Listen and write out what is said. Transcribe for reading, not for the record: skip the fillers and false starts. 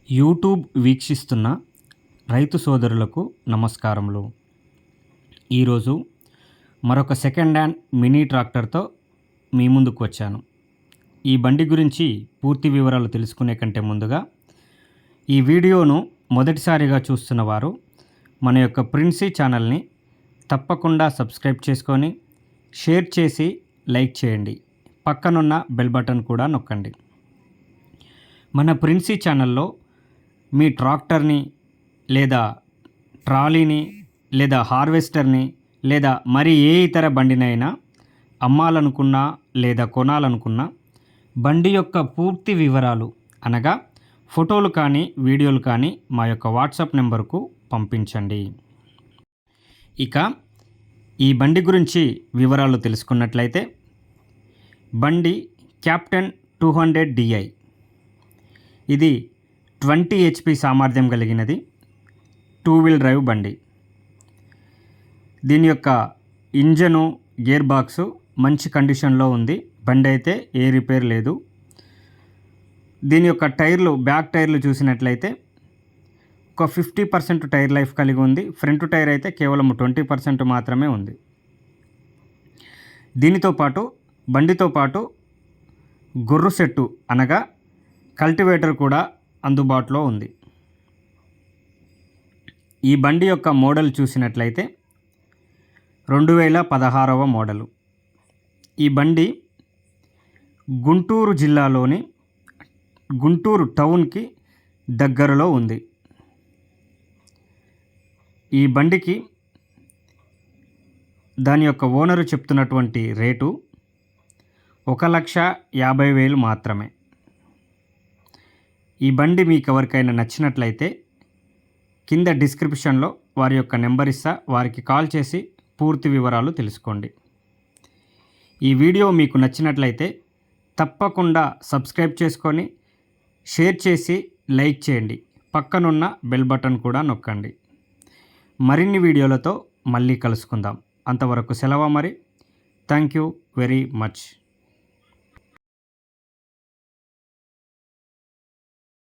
YouTube వీక్షిస్తున్న రైతు సోదరులకు నమస్కారములు. ఈరోజు మరొక సెకండ్ హ్యాండ్ మినీ ట్రాక్టర్తో మీ ముందుకు వచ్చాను. ఈ బండి గురించి పూర్తి వివరాలు తెలుసుకునే కంటే ముందుగా ఈ వీడియోను మొదటిసారిగా చూస్తున్న వారు మన యొక్క ప్రిన్సీ ఛానల్ని తప్పకుండా సబ్స్క్రైబ్ చేసుకొని షేర్ చేసి లైక్ చేయండి. పక్కనున్న బెల్ బటన్ కూడా నొక్కండి. మన ప్రిన్సీ ఛానల్లో మీ ట్రాక్టర్ని లేదా ట్రాలీని లేదా హార్వెస్టర్ని లేదా మరి ఏ ఇతర బండినైనా అమ్మాలనుకున్నా లేదా కొనాలనుకున్నా బండి యొక్క పూర్తి వివరాలు అనగా ఫోటోలు కానీ వీడియోలు కానీ మా యొక్క వాట్సాప్ నెంబర్కు పంపించండి. ఇక ఈ బండి గురించి వివరాలు తెలుసుకున్నట్లయితే బండి క్యాప్టెన్ 200 DI. ఇది 20 HP సామర్థ్యం కలిగినది 2 వీల్ డ్రైవ్ బండి. దీని యొక్క ఇంజను గేర్ బాక్సు మంచి కండిషన్లో ఉంది. బండి అయితే ఏ రిపేర్ లేదు. దీని యొక్క టైర్లు బ్యాక్ టైర్లు చూసినట్లయితే ఒక 50% టైర్ లైఫ్ కలిగి ఉంది. ఫ్రంట్ టైర్ అయితే కేవలం 20% మాత్రమే ఉంది. దీనితో పాటు బండితో పాటు గొర్రు సెట్టు అనగా కల్టివేటర్ కూడా అందుబాటులో ఉంది. ఈ బండి యొక్క మోడల్ చూసినట్లయితే 2016వ మోడలు. ఈ బండి గుంటూరు జిల్లాలోని గుంటూరు టౌన్కి దగ్గరలో ఉంది. ఈ బండికి దాని యొక్క ఓనరు చెప్తున్నటువంటి రేటు 1,50,000 మాత్రమే. ఈ బండి మీకు ఎవరికైనా నచ్చినట్లయితే కింద డిస్క్రిప్షన్లో వారి యొక్క నెంబర్ ఇస్తా, వారికి కాల్ చేసి పూర్తి వివరాలు తెలుసుకోండి. ఈ వీడియో మీకు నచ్చినట్లయితే తప్పకుండా సబ్స్క్రైబ్ చేసుకొని షేర్ చేసి లైక్ చేయండి. పక్కనున్న బెల్ బటన్ కూడా నొక్కండి. మరిన్ని వీడియోలతో మళ్ళీ కలుసుకుందాం. అంతవరకు సెలవు మరి. Thank you very much.